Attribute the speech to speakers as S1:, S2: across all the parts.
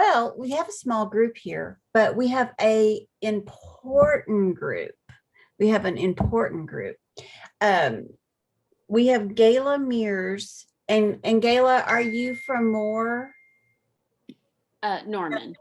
S1: Well, we have a small group here, but we have a important group. We have an important group. Um, we have Gayla Mears, and Gayla, are you from Moore?
S2: Norman.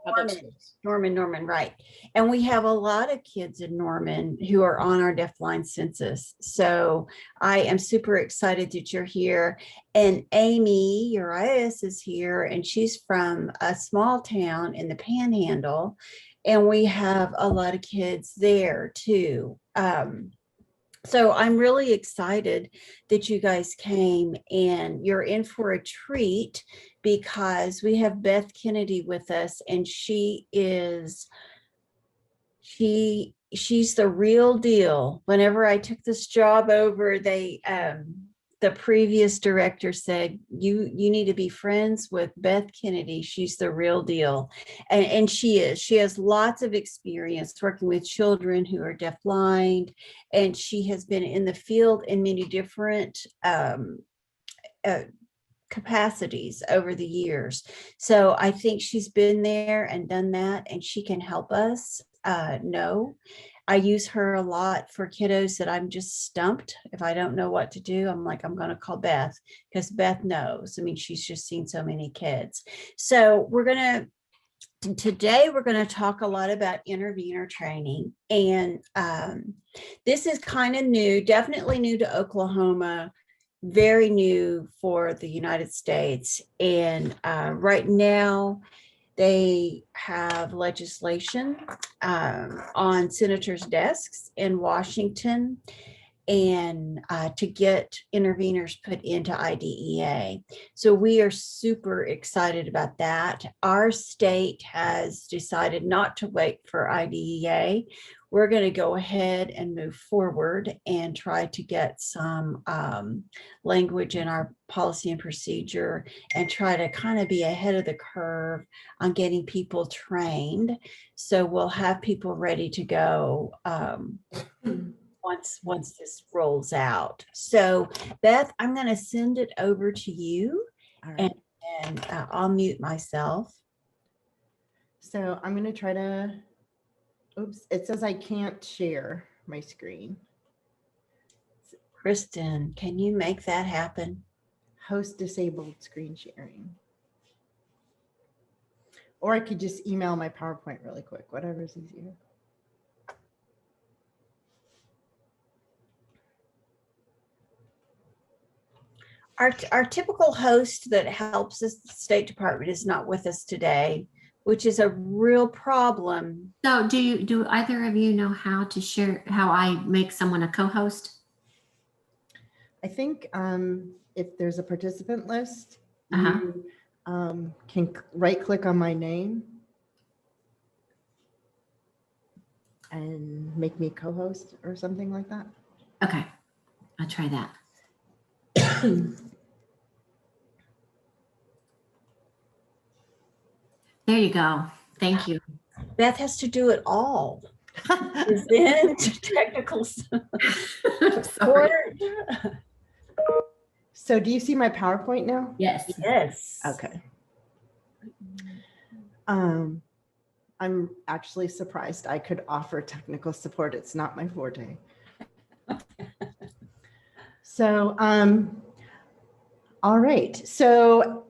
S1: Norman, right. And we have a lot of kids in Norman who are on our deafblind census. So I am super excited that you're here. And Amy Urias is here, and she's from a small town in the Panhandle. And we have a lot of kids there too. So I'm really excited that you guys came, and you're in for a treat because we have Beth Kennedy with us, and she's the real deal. Whenever I took this job over, the previous director said, you need to be friends with Beth Kennedy. She's the real deal. And she is. She has lots of experience working with children who are deafblind, and she has been in the field in many different capacities over the years. So I think she's been there and done that, and she can help us know. I use her a lot for kiddos that I'm just stumped. If I don't know what to do, I'm like, I'm going to call Beth, because Beth knows. I mean, she's just seen so many kids. So today we're going to talk a lot about intervenor training. And this is kind of new, definitely new to Oklahoma, very new for the United States. And right now, they have legislation on senators' desks in Washington, and to get intervenors put into IDEA. So we are super excited about that. Our state has decided not to wait for IDEA. We're going to go ahead and move forward and try to get some language in our policy and procedure, and try to kind of be ahead of the curve on getting people trained. So we'll have people ready to go once this rolls out. So Beth, I'm going to send it over to you.
S3: All right.
S1: And I'll mute myself.
S3: So I'm going to try to, oops, it says I can't share my screen.
S1: Kristen, can you make that happen?
S3: Host disabled screen sharing. Or I could just email my PowerPoint really quick, whatever's easier.
S1: Our typical host that helps us, the State Department, is not with us today, which is a real problem.
S4: So do either of you know how to share, how I make someone a co-host?
S3: I think if there's a participant list, you can right click on my name and make me co-host or something like that.
S4: Okay, I'll try that. There you go. Thank you.
S1: Beth has to do it all. Present, technical support.
S3: So do you see my PowerPoint now?
S4: Yes.
S1: Yes.
S3: Okay. I'm actually surprised I could offer technical support. It's not my forte. So, all right. So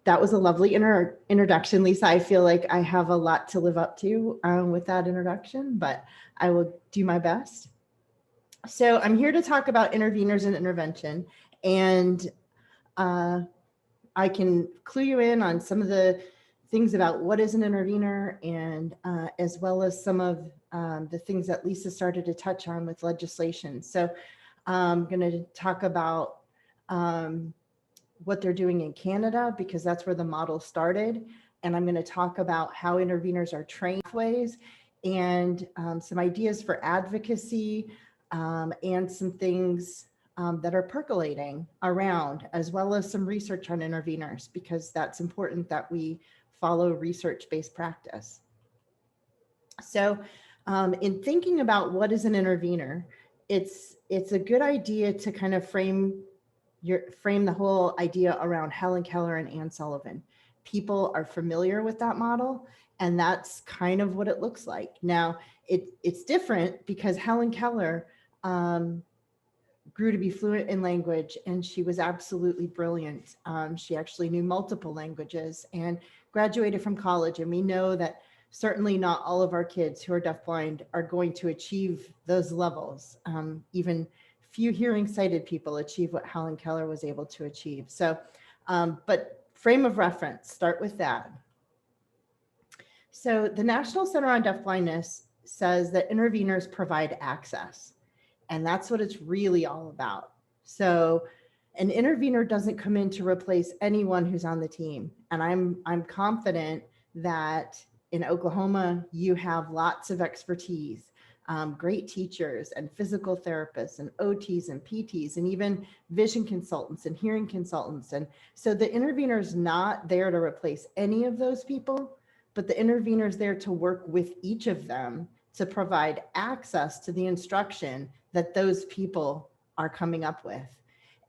S3: that was a lovely introduction, Lisa. I feel like I have a lot to live up to with that introduction, but I will do my best. So I'm here to talk about intervenors and intervention, and I can clue you in on some of the things about what is an intervenor, and as well as some of the things that Lisa started to touch on with legislation. So I'm going to talk about what they're doing in Canada, because that's where the model started. And I'm going to talk about how intervenors are trained ways, and some ideas for advocacy, and some things that are percolating around, as well as some research on intervenors, because that's important that we follow research-based practice. So in thinking about what is an intervenor, it's a good idea to kind of frame the whole idea around Helen Keller and Ann Sullivan. people are familiar with that model, and that's kind of what it looks like. Now, it's different because Helen Keller grew to be fluent in language, and she was absolutely brilliant. She actually knew multiple languages and graduated from college. And we know that certainly not all of our kids who are deafblind are going to achieve those levels. Even few hearing sighted people achieve what Helen Keller was able to achieve. So, but frame of reference, start with that. So the National Center on Deafblindness says that intervenors provide access. And that's what it's really all about. So an intervenor doesn't come in to replace anyone who's on the team. And I'm confident that in Oklahoma, you have lots of expertise, great teachers and physical therapists and OTs and PTs and even vision consultants and hearing consultants. And so the intervenor is not there to replace any of those people, but the intervenor is there to work with each of them to provide access to the instruction that those people are coming up with.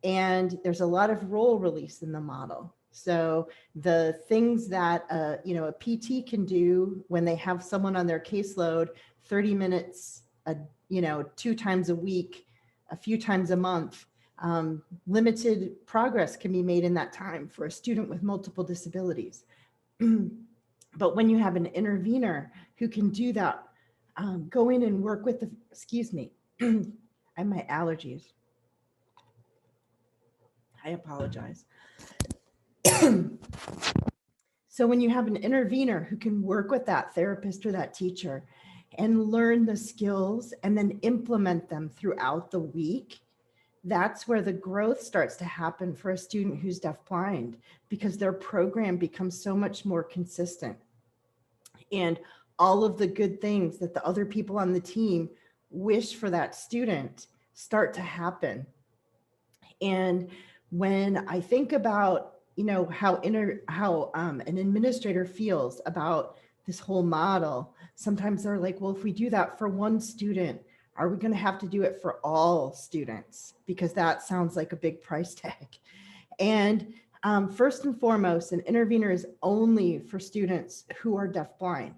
S3: And there's a lot of role release in the model. So the things that a PT can do when they have someone on their caseload 30 minutes, 2 times a week, a few times a month, limited progress can be made in that time for a student with multiple disabilities. But when you have an intervenor who can do that, go in and work with the, excuse me, I have my allergies. I apologize. So when you have an intervenor who can work with that therapist or that teacher and learn the skills and then implement them throughout the week, that's where the growth starts to happen for a student who's deafblind, because their program becomes so much more consistent. And all of the good things that the other people on the team wish for that student start to happen. And when I think about, how an administrator feels about this whole model, sometimes they're like, well, if we do that for one student, are we going to have to do it for all students? Because that sounds like a big price tag. And first and foremost, an intervenor is only for students who are deafblind.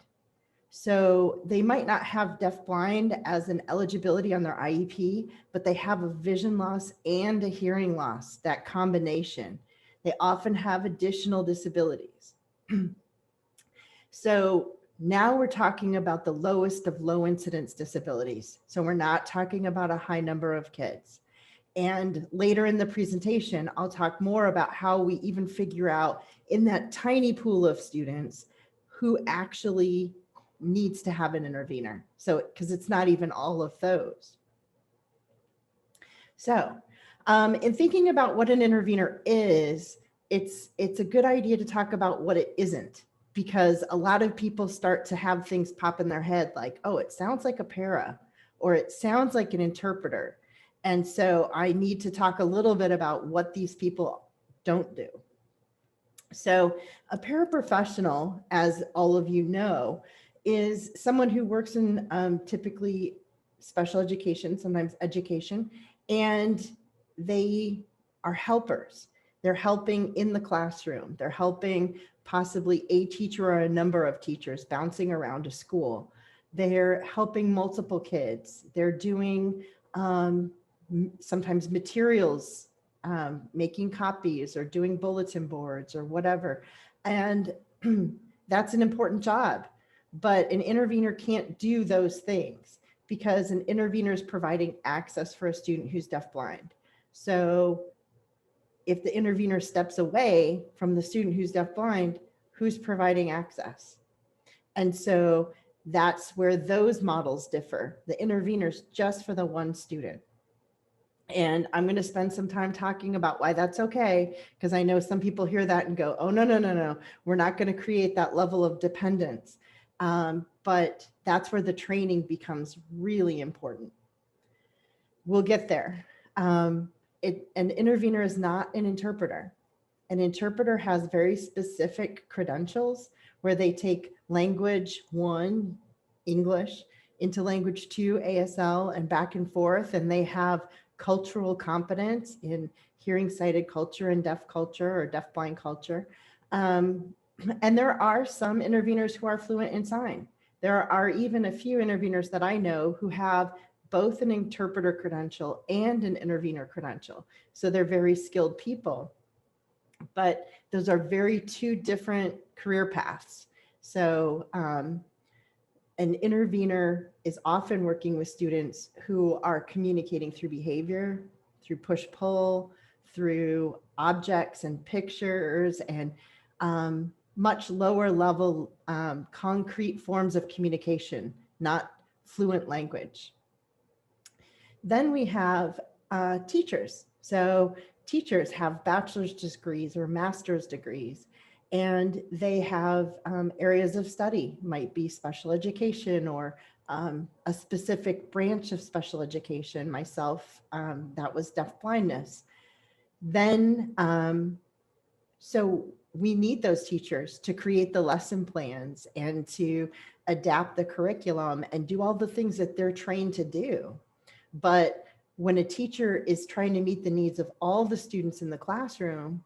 S3: So they might not have deafblind as an eligibility on their IEP, but they have a vision loss and a hearing loss, that combination. They often have additional disabilities. So now we're talking about the lowest of low incidence disabilities. So we're not talking about a high number of kids. And later in the presentation, I'll talk more about how we even figure out in that tiny pool of students who actually needs to have an intervenor. So, because it's not even all of those. So, in thinking about what an intervenor is, it's a good idea to talk about what it isn't, because a lot of people start to have things pop in their head like, oh, it sounds like a para, or it sounds like an interpreter. And so I need to talk a little bit about what these people don't do. So a paraprofessional, as all of you know, is someone who works in typically special education, sometimes education, and they are helpers. They're helping in the classroom. They're helping possibly a teacher or a number of teachers bouncing around a school. They're helping multiple kids. They're doing sometimes materials, making copies or doing bulletin boards or whatever. And that's an important job. But an intervenor can't do those things because an intervenor is providing access for a student who's deafblind. So if the intervenor steps away from the student who's deafblind, who's providing access? And so that's where those models differ. The intervenor's just for the one student. And I'm going to spend some time talking about why that's okay, because I know some people hear that and go, oh, no, we're not going to create that level of dependence. But that's where the training becomes really important. We'll get there. An intervenor is not an interpreter. An interpreter has very specific credentials where they take language 1, English, into language 2, ASL, and back and forth, and they have cultural competence in hearing sighted culture and deaf culture or deafblind culture. And there are some interveners who are fluent in sign. There are even a few interveners that I know who have both an interpreter credential and an intervener credential. So they're very skilled people, but those are very two different career paths. So an intervener is often working with students who are communicating through behavior, through push-pull, through objects and pictures, and much lower level concrete forms of communication, not fluent language. Then we have teachers. So teachers have bachelor's degrees or master's degrees, and they have areas of study, might be special education or a specific branch of special education. Myself, that was deaf blindness. Then, so we need those teachers to create the lesson plans and to adapt the curriculum and do all the things that they're trained to do. But when a teacher is trying to meet the needs of all the students in the classroom,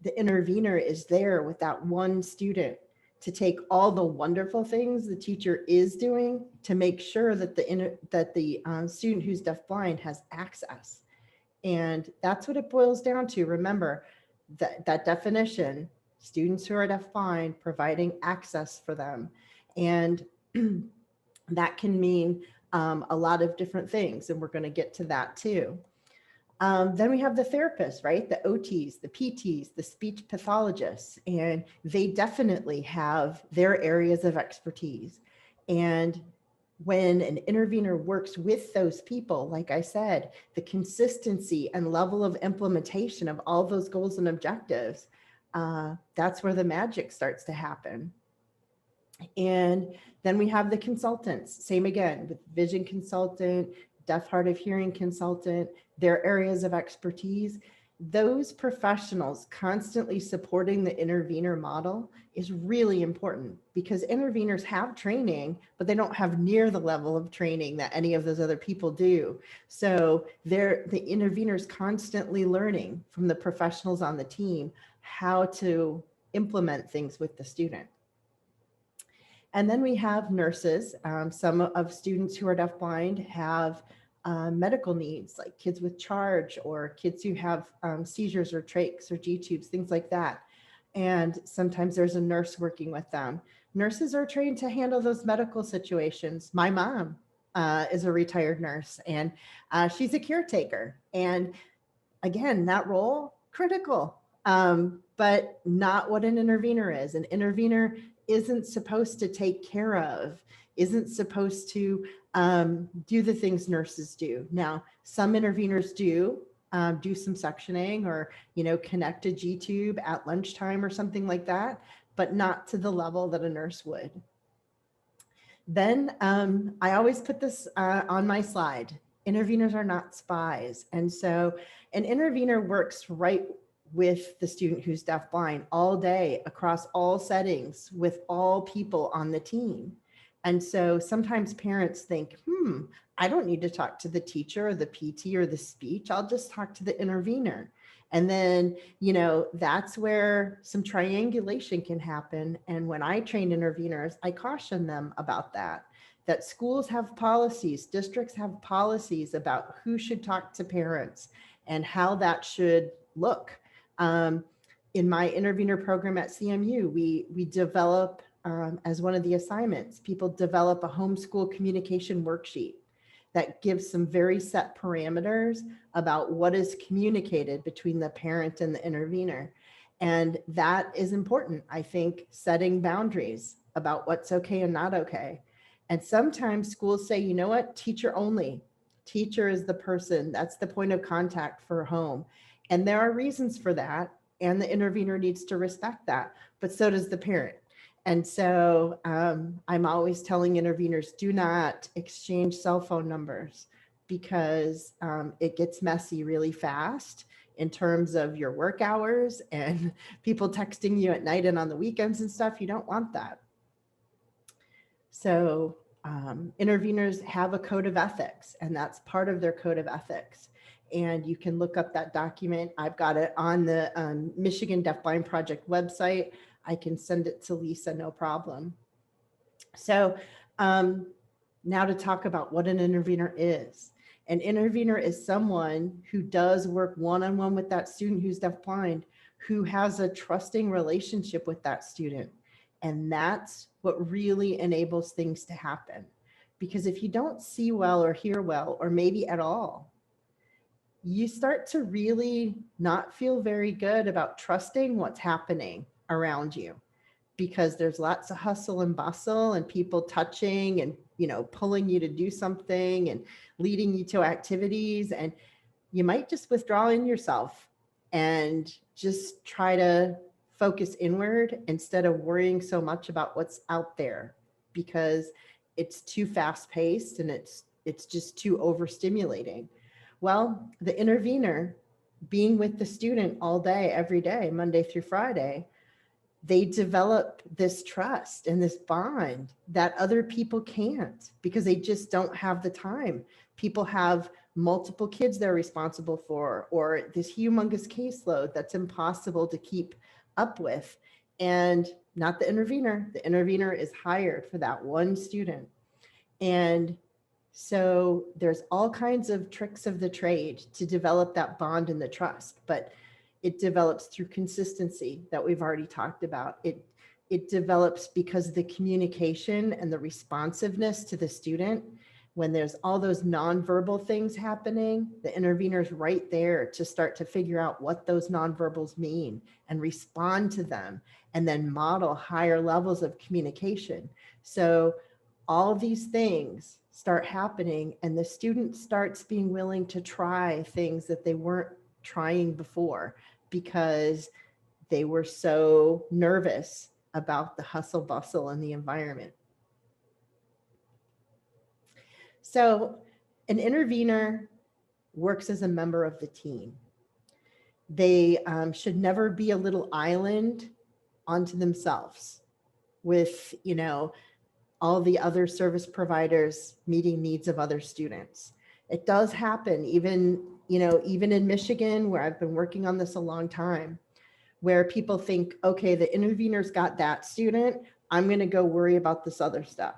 S3: the intervener is there with that one student to take all the wonderful things the teacher is doing to make sure that the student who's deafblind has access. And that's what it boils down to. Remember that definition: students who are deafblind, providing access for them. And that can mean a lot of different things, and we're going to get to that too. Then we have the therapists, right? The OTs, the PTs, the speech pathologists, and they definitely have their areas of expertise. And when an intervener works with those people, like I said, the consistency and level of implementation of all those goals and objectives, that's where the magic starts to happen. And then we have the consultants, same again, with vision consultant, deaf, hard of hearing consultant, their areas of expertise. Those professionals constantly supporting the intervener model is really important, because interveners have training, but they don't have near the level of training that any of those other people do. So the interveners constantly learning from the professionals on the team how to implement things with the student. And then we have nurses. Some of students who are deafblind have medical needs, like kids with charge or kids who have seizures or trachs or G-tubes, things like that. And sometimes there's a nurse working with them. Nurses are trained to handle those medical situations. My mom is a retired nurse, and she's a caretaker. And again, that role, critical, but not what an intervener is. An intervener isn't supposed to take care of, isn't supposed to do the things nurses do. Now, some interveners do some suctioning or, connect a G-tube at lunchtime or something like that, but not to the level that a nurse would. Then I always put this on my slide. Interveners are not spies. And so an intervener works right with the student who's deafblind all day, across all settings, with all people on the team. And so sometimes parents think, I don't need to talk to the teacher or the PT or the speech. I'll just talk to the intervener. And then, that's where some triangulation can happen. And when I train interveners, I caution them about that schools have policies, districts have policies about who should talk to parents and how that should look. In my intervener program at CMU, we develop, as one of the assignments, people develop a homeschool communication worksheet that gives some very set parameters about what is communicated between the parent and the intervener. And that is important, I think, setting boundaries about what's okay and not okay. And sometimes schools say, you know what, teacher only. Teacher is the person, that's the point of contact for home. And there are reasons for that, and the intervener needs to respect that, but so does the parent. And so I'm always telling interveners, do not exchange cell phone numbers, because it gets messy really fast in terms of your work hours and people texting you at night and on the weekends and stuff. You don't want that. So interveners have a code of ethics, and that's part of their code of ethics. And you can look up that document. I've got it on the Michigan Deafblind Project website. I can send it to Lisa, no problem. So now to talk about what an intervener is. An intervener is someone who does work one-on-one with that student who's deafblind, who has a trusting relationship with that student. And that's what really enables things to happen. Because if you don't see well or hear well, or maybe at all, you start to really not feel very good about trusting what's happening around you, because there's lots of hustle and bustle and people touching and, you know, pulling you to do something and leading you to activities. And you might just withdraw in yourself and just try to focus inward instead of worrying so much about what's out there, because it's too fast paced and it's just too overstimulating. Well, the intervener, being with the student all day, every day, Monday through Friday, they develop this trust and this bond that other people can't, because they just don't have the time. People have multiple kids they're responsible for, or this humongous caseload that's impossible to keep up with. And not the intervener. The intervener is hired for that one student. And so there's all kinds of tricks of the trade to develop that bond and the trust, but it develops through consistency that we've already talked about. It develops because of the communication and the responsiveness to the student. When there's all those nonverbal things happening, the intervener's right there to start to figure out what those nonverbals mean and respond to them, and then model higher levels of communication. So all these things start happening, and the student starts being willing to try things that they weren't trying before because they were so nervous about the hustle bustle in the environment. So an intervener works as a member of the team. They should never be a little island onto themselves with, you know, all the other service providers meeting needs of other students. It does happen, even in Michigan, where I've been working on this a long time, where people think, okay, the intervener's got that student, I'm going to go worry about this other stuff.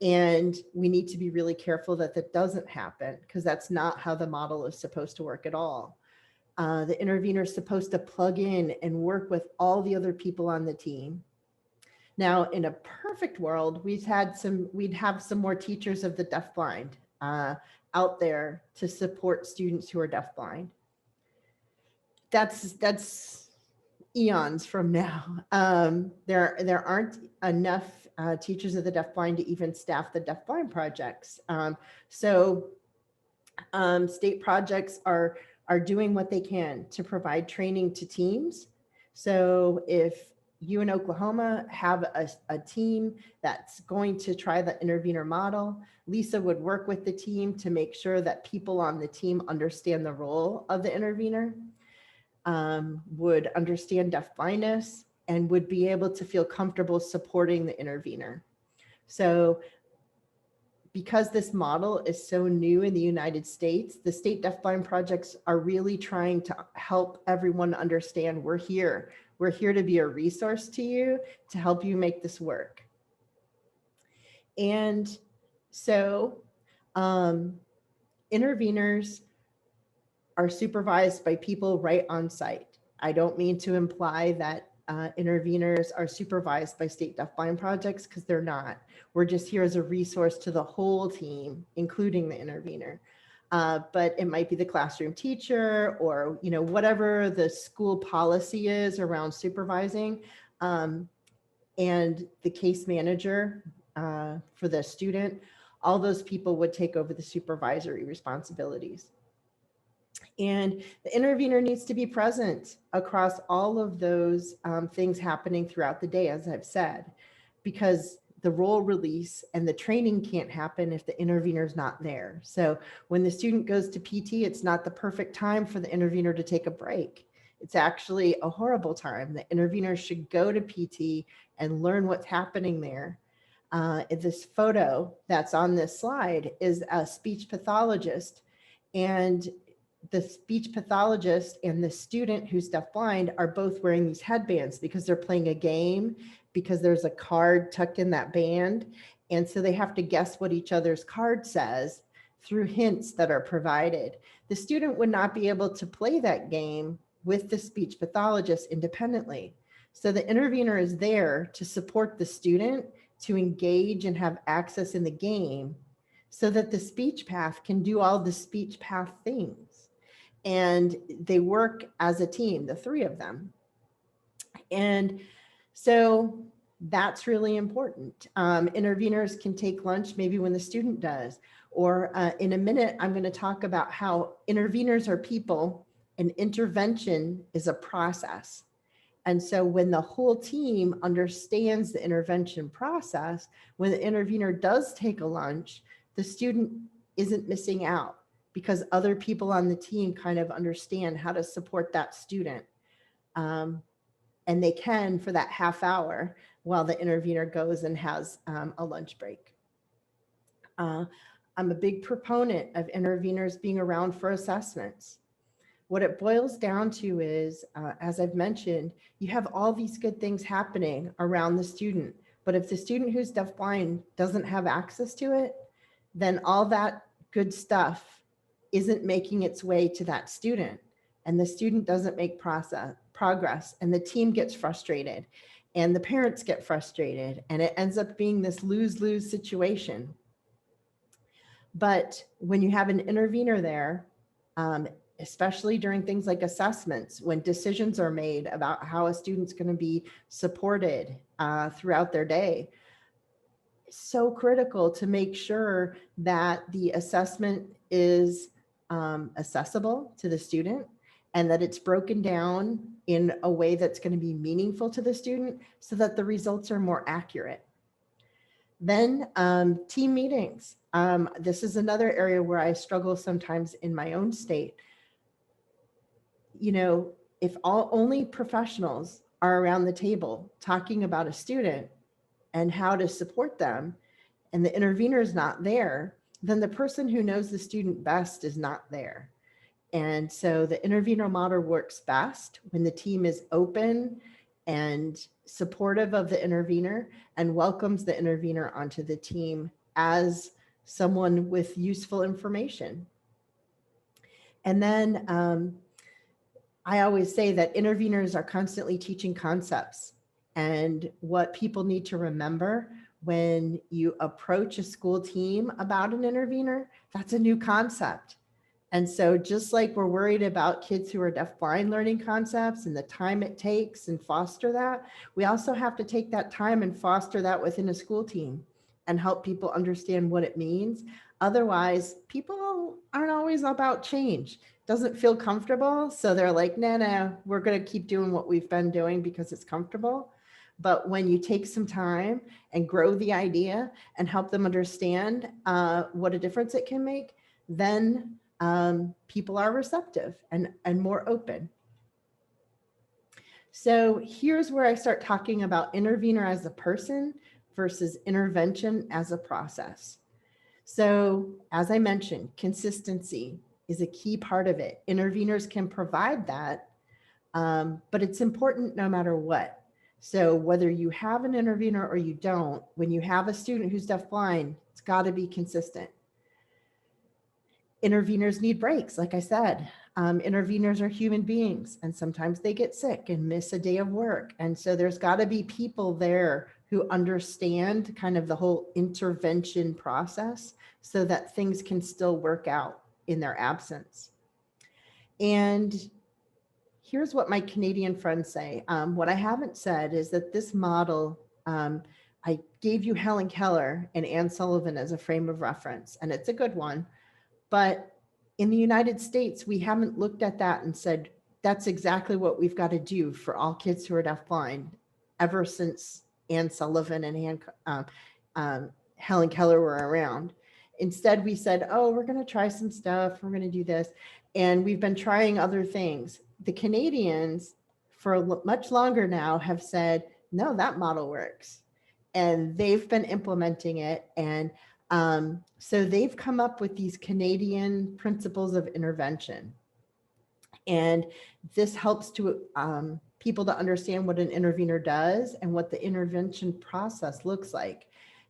S3: And we need to be really careful that that doesn't happen, because that's not how the model is supposed to work at all. The intervener is supposed to plug in and work with all the other people on the team. Now, in a perfect world, we'd have some more teachers of the deafblind out there to support students who are deafblind. That's eons from now. There aren't enough teachers of the deafblind to even staff the deafblind projects. So state projects are doing what they can to provide training to teams. So if you in Oklahoma have a team that's going to try the intervener model, Lisa would work with the team to make sure that people on the team understand the role of the intervener, would understand deafblindness, and would be able to feel comfortable supporting the intervener. So because this model is so new in the United States, the state deafblind projects are really trying to help everyone understand we're here. We're here to be a resource to you to help you make this work. And so interveners are supervised by people right on site. I don't mean to imply that interveners are supervised by state deafblind projects, because they're not. We're just here as a resource to the whole team, including the intervener. But it might be the classroom teacher, or whatever the school policy is around supervising, and the case manager for the student. All those people would take over the supervisory responsibilities. And the intervener needs to be present across all of those things happening throughout the day, as I've said, because the role release and the training can't happen if the intervener is not there. So when the student goes to PT, it's not the perfect time for the intervener to take a break. It's actually a horrible time. The intervener should go to PT and learn what's happening there. This photo that's on this slide is a speech pathologist, and the speech pathologist and the student who's deafblind are both wearing these headbands because they're playing a game, because there's a card tucked in that band. And so they have to guess what each other's card says through hints that are provided. The student would not be able to play that game with the speech pathologist independently. So the intervener is there to support the student to engage and have access in the game so that the speech path can do all the speech path things. And they work as a team, the three of them. And so that's really important. Interveners can take lunch maybe when the student does, or in a minute, I'm going to talk about how interveners are people and intervention is a process. And so when the whole team understands the intervention process, when the intervener does take a lunch, the student isn't missing out because other people on the team kind of understand how to support that student. And they can for that half hour while the intervener goes and has a lunch break. I'm a big proponent of interveners being around for assessments. What it boils down to is, as I've mentioned, you have all these good things happening around the student. But if the student who's deafblind doesn't have access to it, then all that good stuff isn't making its way to that student. And the student doesn't make progress, and the team gets frustrated, and the parents get frustrated, and it ends up being this lose-lose situation. But when you have an intervener there, especially during things like assessments, when decisions are made about how a student's going to be supported throughout their day, it's so critical to make sure that the assessment is accessible to the student and that it's broken down in a way that's going to be meaningful to the student so that the results are more accurate. Then team meetings. This is another area where I struggle sometimes in my own state. You know, if only professionals are around the table talking about a student and how to support them, and the intervener is not there, then the person who knows the student best is not there. And so the intervenor model works best when the team is open and supportive of the intervener and welcomes the intervener onto the team as someone with useful information. And then I always say that interveners are constantly teaching concepts, and what people need to remember when you approach a school team about an intervener, that's a new concept. And so just like we're worried about kids who are deafblind learning concepts and the time it takes and foster that, we also have to take that time and foster that within a school team and help people understand what it means. Otherwise, people aren't always about change. Doesn't feel comfortable. So they're like, no, we're going to keep doing what we've been doing because it's comfortable. But when you take some time and grow the idea and help them understand what a difference it can make, then people are receptive and more open. So here's where I start talking about intervener as a person versus intervention as a process. So as I mentioned, consistency is a key part of it. Interveners can provide that, but it's important no matter what. So whether you have an intervener or you don't, when you have a student who's deafblind, it's got to be consistent. Interveners need breaks, like I said. Interveners are human beings, and sometimes they get sick and miss a day of work. And so there's got to be people there who understand kind of the whole intervention process so that things can still work out in their absence. And here's what my Canadian friends say. What I haven't said is that this model, I gave you Helen Keller and Anne Sullivan as a frame of reference, and it's a good one. But in the United States, we haven't looked at that and said, that's exactly what we've got to do for all kids who are deafblind ever since Anne Sullivan and Helen Keller were around. Instead, we said, oh, we're going to try some stuff. We're going to do this. And we've been trying other things. The Canadians, for much longer now, have said, no, that model works. And they've been implementing it. And so they've come up with these Canadian principles of intervention. And this helps to people to understand what an intervener does and what the intervention process looks like.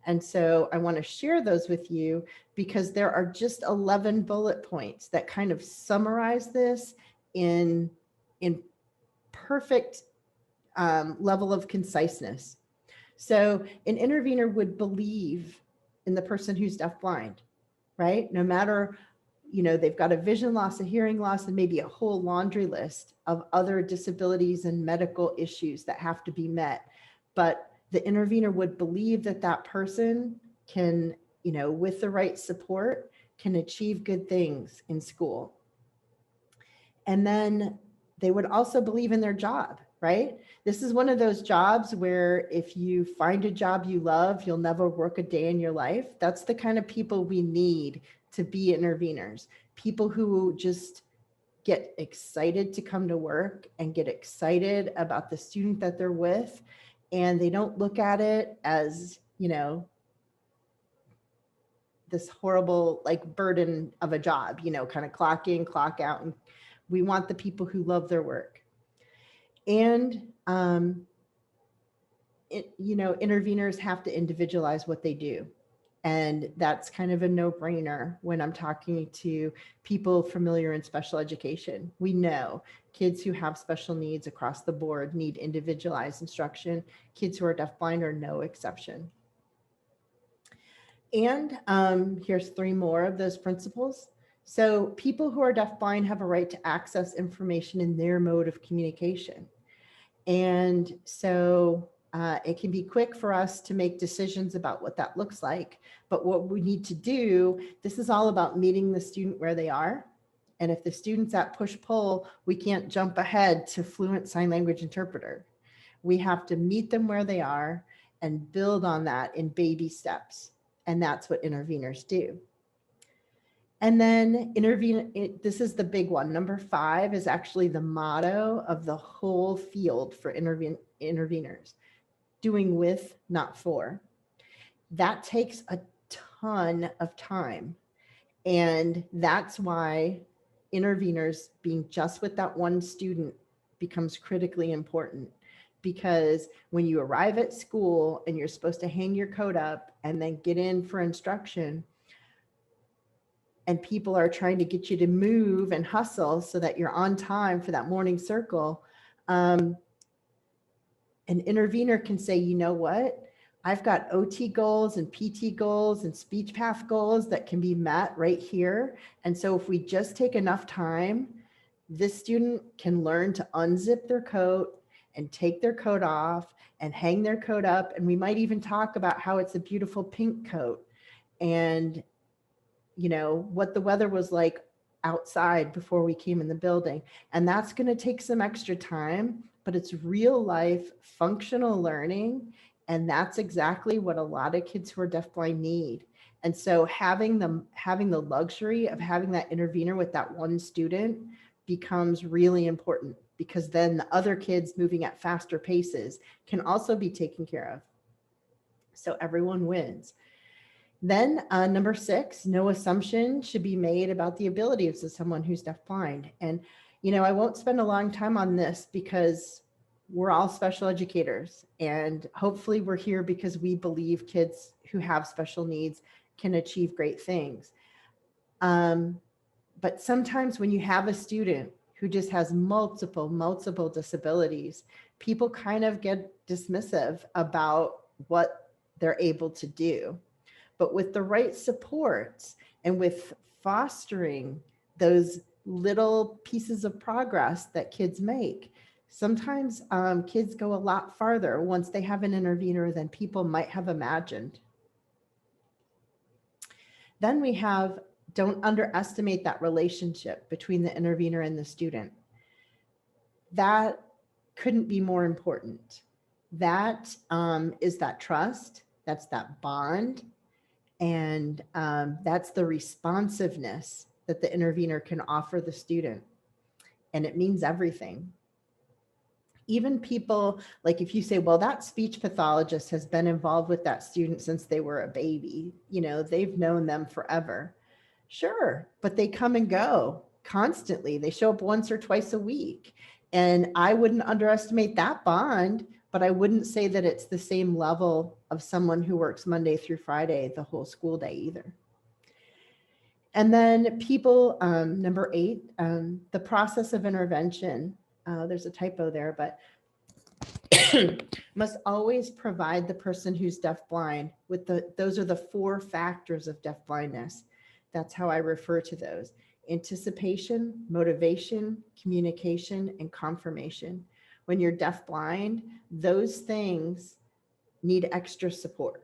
S3: And so I want to share those with you because there are just 11 bullet points that kind of summarize this in perfect level of conciseness. So an intervener would believe in the person who's deafblind, right? No matter, they've got a vision loss, a hearing loss, and maybe a whole laundry list of other disabilities and medical issues that have to be met. But the intervener would believe that that person can, with the right support, can achieve good things in school. And then they would also believe in their job, right? This is one of those jobs where if you find a job you love, you'll never work a day in your life. That's the kind of people we need to be interveners. People who just get excited to come to work and get excited about the student that they're with. And they don't look at it as, this horrible burden of a job, kind of clock in, clock out. And we want the people who love their work. And, interveners have to individualize what they do. And that's kind of a no-brainer when I'm talking to people familiar in special education. We know kids who have special needs across the board need individualized instruction. Kids who are deafblind are no exception. And here's 3 more of those principles. So people who are deafblind have a right to access information in their mode of communication. And so it can be quick for us to make decisions about what that looks like. But what we need to do, this is all about meeting the student where they are. And if the student's at push-pull, we can't jump ahead to fluent sign language interpreter. We have to meet them where they are and build on that in baby steps. And that's what interveners do. And then this is the big one. Number 5 is actually the motto of the whole field for interveners. Doing with, not for. That takes a ton of time. And that's why interveners being just with that one student becomes critically important. Because when you arrive at school and you're supposed to hang your coat up and then get in for instruction, and people are trying to get you to move and hustle so that you're on time for that morning circle, an intervener can say, you know what? I've got OT goals and PT goals and speech path goals that can be met right here. And so if we just take enough time, this student can learn to unzip their coat and take their coat off and hang their coat up. And we might even talk about how it's a beautiful pink coat and, what the weather was like outside before we came in the building. And that's going to take some extra time, but it's real life functional learning. And that's exactly what a lot of kids who are deafblind need. And so having the luxury of having that intervener with that one student becomes really important, because then the other kids moving at faster paces can also be taken care of. So everyone wins. Then number 6, no assumption should be made about the abilities of someone who's deafblind. And, I won't spend a long time on this because we're all special educators, and hopefully we're here because we believe kids who have special needs can achieve great things. But sometimes when you have a student who just has multiple disabilities, people kind of get dismissive about what they're able to do. But with the right supports and with fostering those little pieces of progress that kids make, sometimes kids go a lot farther once they have an intervener than people might have imagined. Then we have, don't underestimate that relationship between the intervener and the student. That couldn't be more important. That is that trust, that's that bond, and that's the responsiveness that the intervener can offer the student. And it means everything. Even people, like if you say, well, that speech pathologist has been involved with that student since they were a baby, they've known them forever. Sure, but they come and go. constantly. They show up once or twice a week. And I wouldn't underestimate that bond, but I wouldn't say that it's the same level of someone who works Monday through Friday, the whole school day either. And then people, number 8, the process of intervention. There's a typo there, but must always provide the person who's deafblind with those are the 4 factors of deafblindness. That's how I refer to those: anticipation, motivation, communication, and confirmation. When you're deafblind, those things need extra support,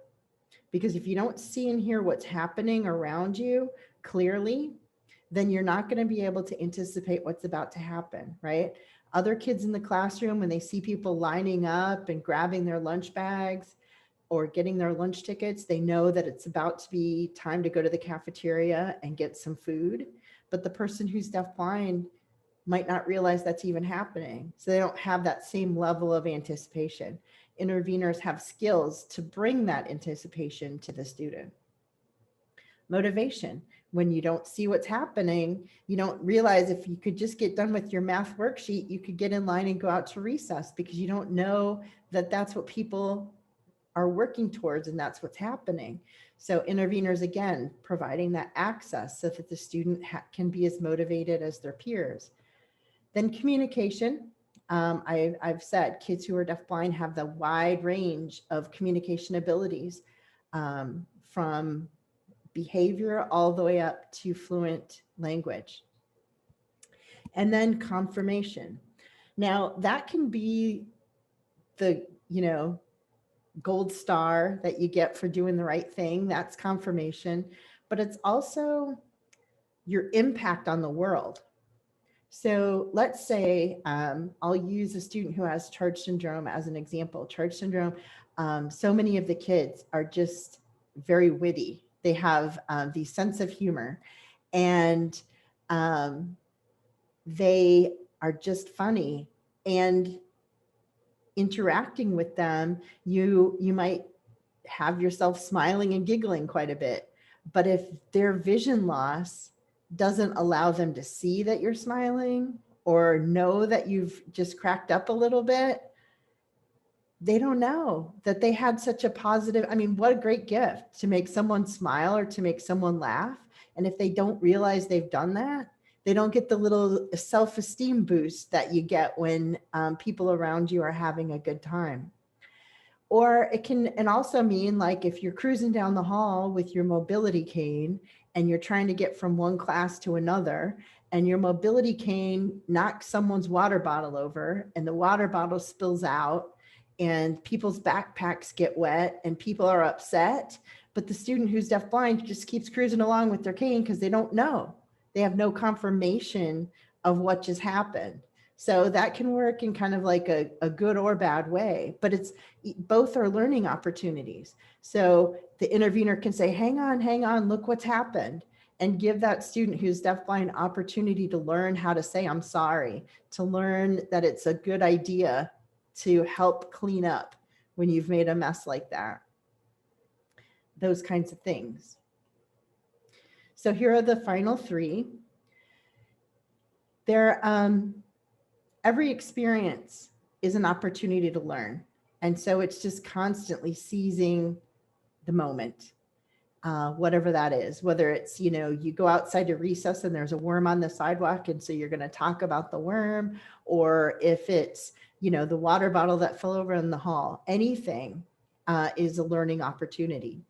S3: because if you don't see and hear what's happening around you clearly, then you're not going to be able to anticipate what's about to happen, right? Other kids in the classroom, when they see people lining up and grabbing their lunch bags or getting their lunch tickets, they know that it's about to be time to go to the cafeteria and get some food. But the person who's deafblind might not realize that's even happening. So they don't have that same level of anticipation. Intervenors have skills to bring that anticipation to the student. Motivation. When you don't see what's happening, you don't realize if you could just get done with your math worksheet, you could get in line and go out to recess, because you don't know that that's what people are working towards and that's what's happening. So intervenors, again, providing that access so that the student can be as motivated as their peers. Then communication. I've said kids who are deafblind have the wide range of communication abilities, from behavior all the way up to fluent language. And then confirmation. Now that can be the, gold star that you get for doing the right thing. That's confirmation, but it's also your impact on the world. So let's say I'll use a student who has charge syndrome as an example. Charge syndrome, so many of the kids are just very witty. They have the sense of humor, and they are just funny. And interacting with them, you might have yourself smiling and giggling quite a bit. But if their vision loss doesn't allow them to see that you're smiling or know that you've just cracked up a little bit, they don't know that they had such a positive, what a great gift to make someone smile or to make someone laugh. And if they don't realize they've done that, they don't get the little self-esteem boost that you get when people around you are having a good time. Or it can, and also mean, like, if you're cruising down the hall with your mobility cane and you're trying to get from one class to another, and your mobility cane knocks someone's water bottle over and the water bottle spills out and people's backpacks get wet and people are upset, but the student who's deafblind just keeps cruising along with their cane because they don't know. They have no confirmation of what just happened. So that can work in kind of like a good or bad way, but both are learning opportunities. So the intervener can say, hang on, look what's happened, and give that student who's deafblind opportunity to learn how to say, I'm sorry, to learn that it's a good idea to help clean up when you've made a mess like that. Those kinds of things. So here are the final 3. Every experience is an opportunity to learn. And so it's just constantly seizing the moment, whatever that is, whether it's, you go outside to recess and there's a worm on the sidewalk, and so you're going to talk about the worm, or if it's, the water bottle that fell over in the hall, anything is a learning opportunity.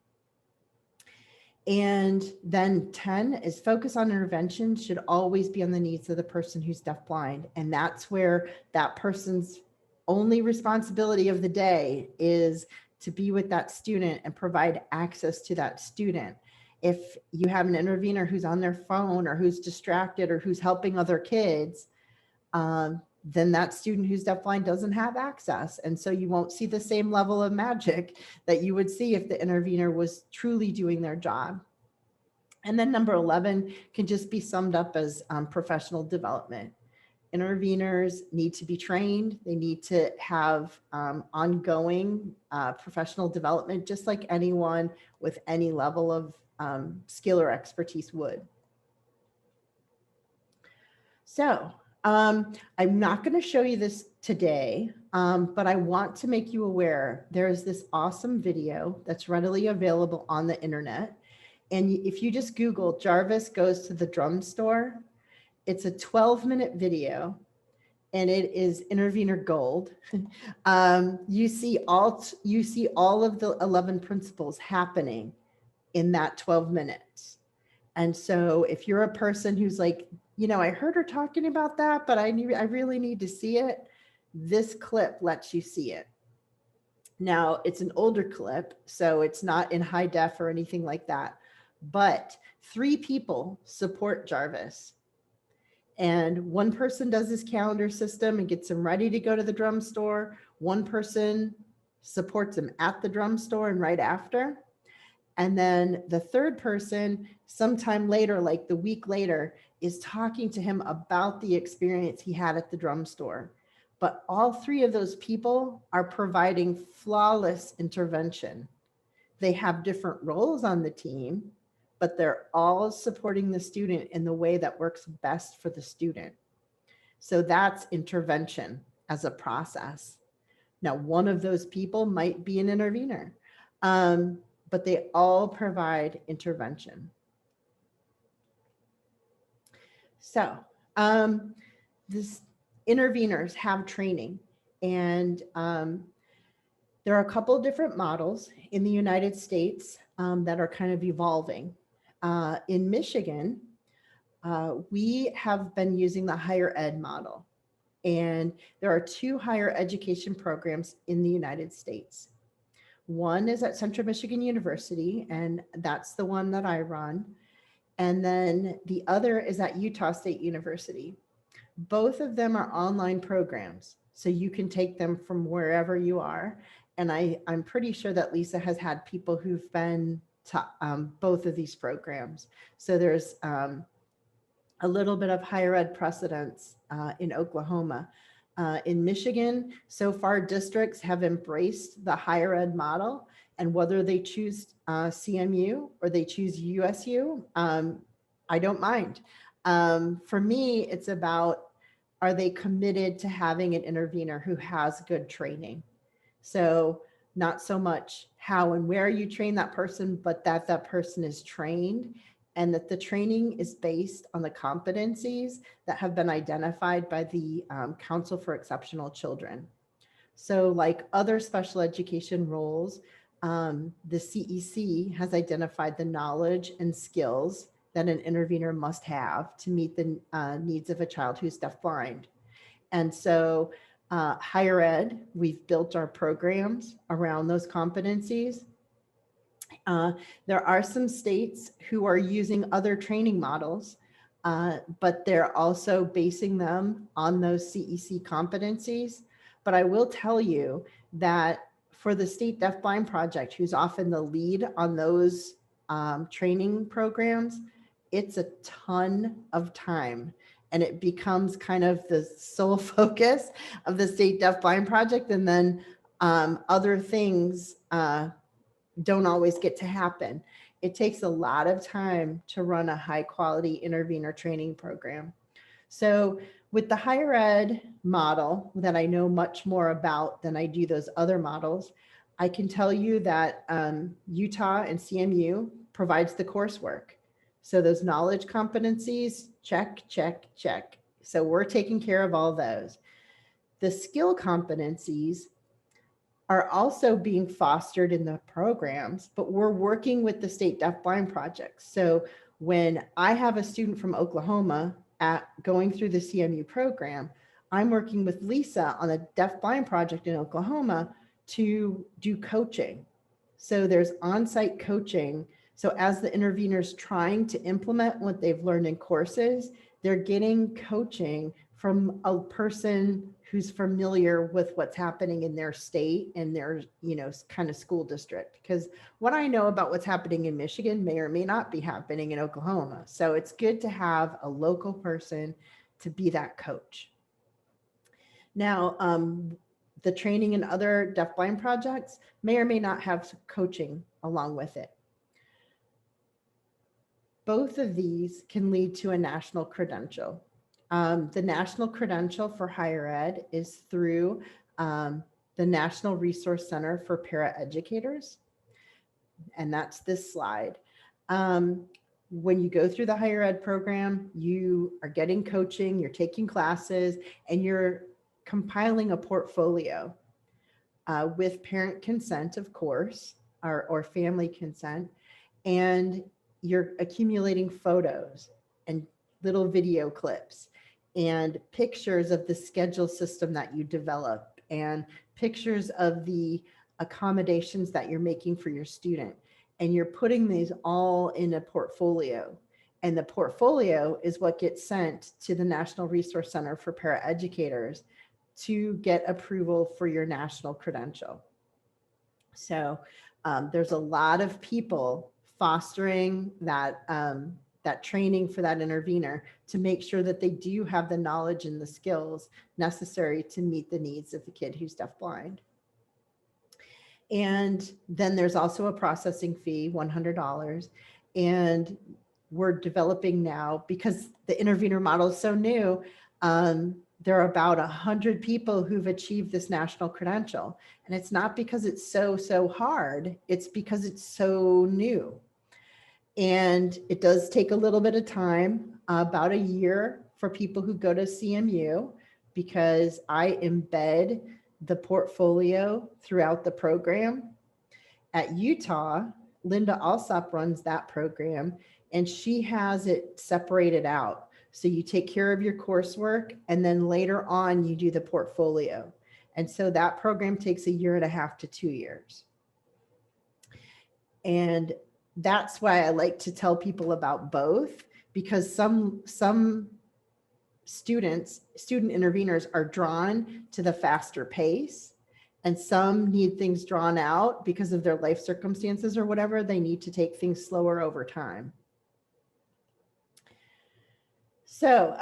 S3: And then 10 is focus on intervention should always be on the needs of the person who's deafblind. And that's where that person's only responsibility of the day is to be with that student and provide access to that student. If you have an intervener who's on their phone or who's distracted or who's helping other kids, then that student who's deafblind doesn't have access. And so you won't see the same level of magic that you would see if the intervener was truly doing their job. And then number 11 can just be summed up as professional development. Interveners need to be trained. They need to have ongoing professional development, just like anyone with any level of skill or expertise would. So I'm not going to show you this today, but I want to make you aware there's this awesome video that's readily available on the internet. And if you just Google Jarvis goes to the drum store, it's a 12-minute video and it is Intervenor Gold. You see all of the 11 principles happening in that 12 minutes. And so if you're a person who's like, you know, I heard her talking about that, but I really need to see it, this clip lets you see it. Now, it's an older clip, so it's not in high def or anything like that, but 3 people support Jarvis. And one person does his calendar system and gets him ready to go to the drum store. One person supports him at the drum store and right after. And then the third person, sometime later, like the week later, is talking to him about the experience he had at the drum store. But all 3 of those people are providing flawless intervention. They have different roles on the team, but they're all supporting the student in the way that works best for the student. So that's intervention as a process. Now, one of those people might be an intervener, but they all provide intervention. So this intervenors have training, and there are a couple of different models in the United States that are kind of evolving. In Michigan, we have been using the higher ed model, and there are 2 higher education programs in the United States. One is at Central Michigan University, and that's the one that I run. And then the other is at Utah State University. Both of them are online programs, so you can take them from wherever you are. And I'm pretty sure that Lisa has had people who've been to both of these programs. So there's a little bit of higher ed precedence in Oklahoma. In Michigan, so far districts have embraced the higher ed model, and whether they choose CMU or they choose USU, I don't mind. For me, it's about, are they committed to having an intervener who has good training? So not so much how and where you train that person, but that that person is trained and that the training is based on the competencies that have been identified by the Council for Exceptional Children. So like other special education roles, the CEC has identified the knowledge and skills that an intervener must have to meet the needs of a child who's deafblind. And so higher ed, we've built our programs around those competencies. There are some states who are using other training models, but they're also basing them on those CEC competencies. But I will tell you that for the State Deafblind Project, who's often the lead on those training programs, it's a ton of time. And it becomes kind of the sole focus of the State Deafblind Project. And then other things don't always get to happen. It takes a lot of time to run a high quality intervener training program. So with the higher ed model that I know much more about than I do those other models, I can tell you that Utah and CMU provides the coursework. So those knowledge competencies, check, check, check. So we're taking care of all those. The skill competencies are also being fostered in the programs, but we're working with the State Deafblind Project. So when I have a student from Oklahoma going through the CMU program, I'm working with Lisa on the Deafblind Project in Oklahoma to do coaching. So there's on-site coaching. So as the intervener's trying to implement what they've learned in courses, they're getting coaching from a person who's familiar with what's happening in their state and their, kind of school district. Because what I know about what's happening in Michigan may or may not be happening in Oklahoma. So it's good to have a local person to be that coach. Now, the training and other deafblind projects may or may not have coaching along with it. Both of these can lead to a national credential. The National Credential for Higher Ed is through the National Resource Center for Paraeducators, and that's this slide. When you go through the higher ed program, you are getting coaching, you're taking classes, and you're compiling a portfolio with parent consent, of course, or family consent, and you're accumulating photos and little video clips and pictures of the schedule system that you develop and pictures of the accommodations that you're making for your student. And you're putting these all in a portfolio. And the portfolio is what gets sent to the National Resource Center for Paraeducators to get approval for your national credential. So there's a lot of people fostering that that training for that intervener to make sure that they do have the knowledge and the skills necessary to meet the needs of the kid who's deafblind. And then there's also a processing fee, $100. And we're developing now, because the intervener model is so new, there are about 100 people who've achieved this national credential. And it's not because it's so hard, it's because it's so new. And it does take a little bit of time, about a year for people who go to CMU, because I embed the portfolio throughout the program. At Utah, Linda Alsop runs that program, and she has it separated out. So you take care of your coursework, and then later on you do the portfolio. And so that program takes 1.5 to 2 years. And that's why I like to tell people about both, because some student interveners are drawn to the faster pace, and some need things drawn out because of their life circumstances or whatever. They need to take things slower over time. So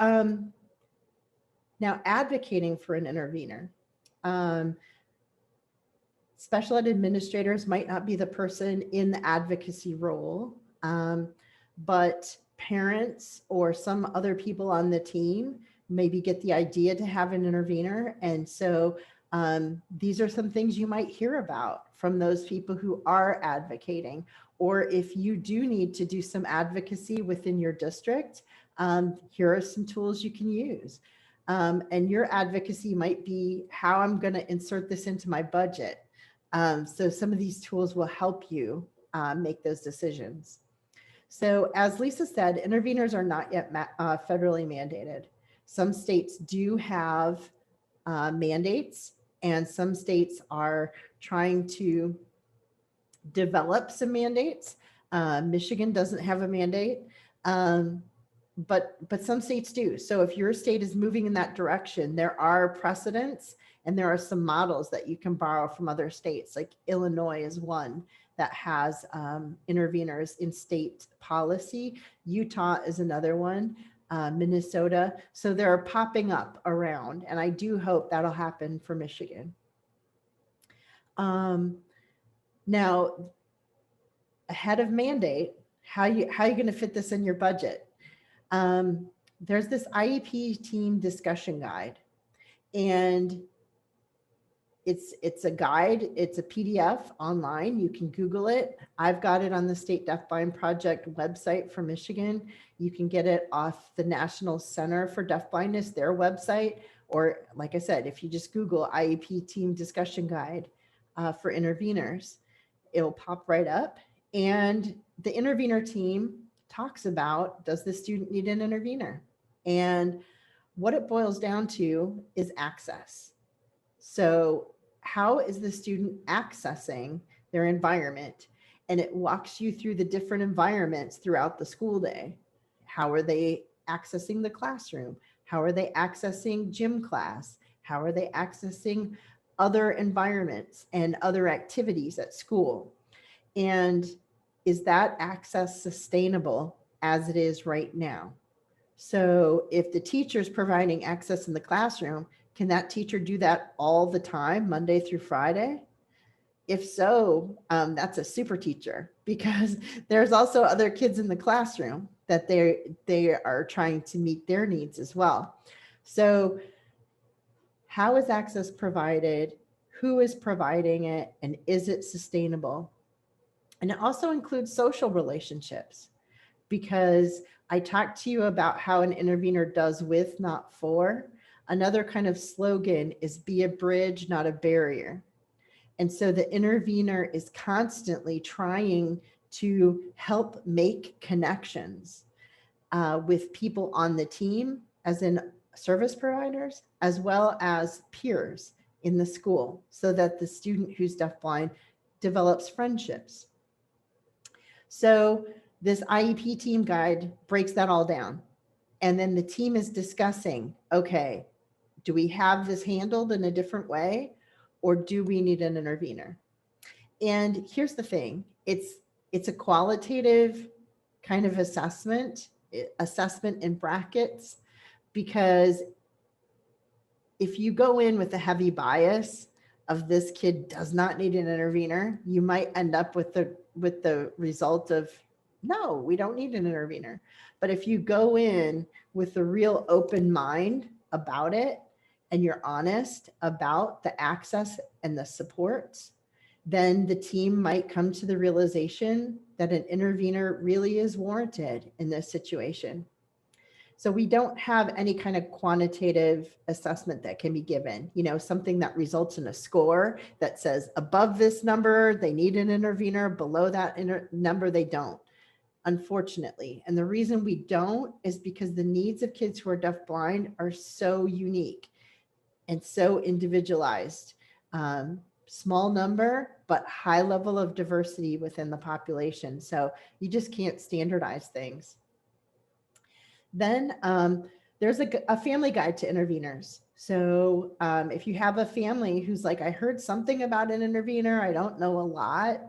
S3: now advocating for an intervener. Special ed administrators might not be the person in the advocacy role, but parents or some other people on the team maybe get the idea to have an intervener. And so these are some things you might hear about from those people who are advocating. Or if you do need to do some advocacy within your district, here are some tools you can use. And your advocacy might be how I'm going to insert this into my budget. So some of these tools will help you make those decisions. So as Lisa said, interveners are not yet federally mandated. Some states do have mandates, and some states are trying to develop some mandates. Michigan doesn't have a mandate, but some states do. So if your state is moving in that direction, there are precedents and there are some models that you can borrow from other states. Like Illinois is one that has interveners in state policy. Utah is another one, Minnesota. So they're popping up around, and I do hope that'll happen for Michigan. Now, ahead of mandate, how you going to fit this in your budget? There's this IEP team discussion guide, and it's a guide. It's a PDF online. You can Google it. I've got it on the State Deafblind Project website for Michigan. You can get it off the National Center for Deafblindness, their website, or like I said, if you just Google IEP team discussion guide for interveners, it'll pop right up. And the intervener team talks about, does the student need an intervener? And what it boils down to is access. So how is the student accessing their environment? And it walks you through the different environments throughout the school day. How are they accessing the classroom? How are they accessing gym class? How are they accessing other environments and other activities at school? And is that access sustainable as it is right now? So if the teacher's providing access in the classroom, can that teacher do that all the time, Monday through Friday? If so, that's a super teacher, because there's also other kids in the classroom that they are trying to meet their needs as well. So how is access provided? Who is providing it? And is it sustainable? And it also includes social relationships, because I talked to you about how an intervener does with, not for. Another kind of slogan is be a bridge, not a barrier. And so the intervener is constantly trying to help make connections with people on the team, as in service providers, as well as peers in the school, so that the student who's deafblind develops friendships. So this IEP team guide breaks that all down. And then the team is discussing, okay, do we have this handled in a different way, or do we need an intervener? And here's the thing, it's a qualitative kind of assessment in brackets, because if you go in with a heavy bias of this kid does not need an intervener, you might end up with the result of, no, we don't need an intervener. But if you go in with a real open mind about it, and you're honest about the access and the supports, then the team might come to the realization that an intervener really is warranted in this situation. So we don't have any kind of quantitative assessment that can be given, something that results in a score that says above this number, they need an intervener, below that number, they don't, unfortunately. And the reason we don't is because the needs of kids who are deafblind are so unique and so individualized. Small number, but high level of diversity within the population. So you just can't standardize things. Then there's a family guide to interveners. So if you have a family who's like, I heard something about an intervener, I don't know a lot,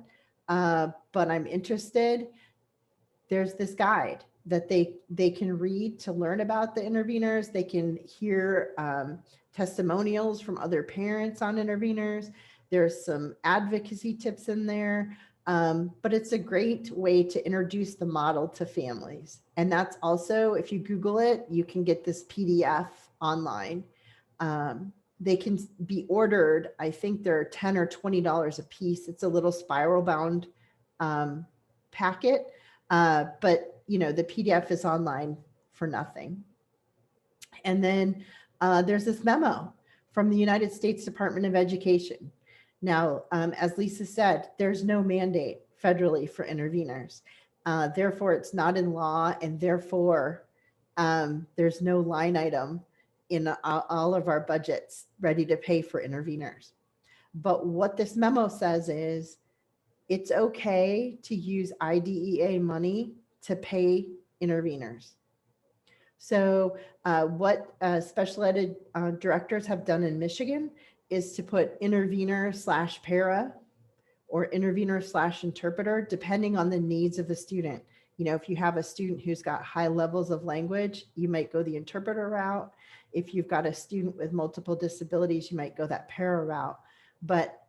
S3: but I'm interested, there's this guide that they can read to learn about the interveners. They can hear testimonials from other parents on interveners. There's some advocacy tips in there, but it's a great way to introduce the model to families. And that's also, if you Google it, you can get this PDF online. They can be ordered. I think they're $10 or $20 a piece. It's a little spiral bound packet, but the PDF is online for nothing. And then there's this memo from the United States Department of Education. Now, as Lisa said, there's no mandate federally for interveners. Therefore, it's not in law, and therefore, there's no line item in all of our budgets ready to pay for interveners. But what this memo says is it's okay to use IDEA money to pay interveners. So what special ed directors have done in Michigan is to put intervener/para or intervener/interpreter, depending on the needs of the student. If you have a student who's got high levels of language, you might go the interpreter route. If you've got a student with multiple disabilities, you might go that para route. But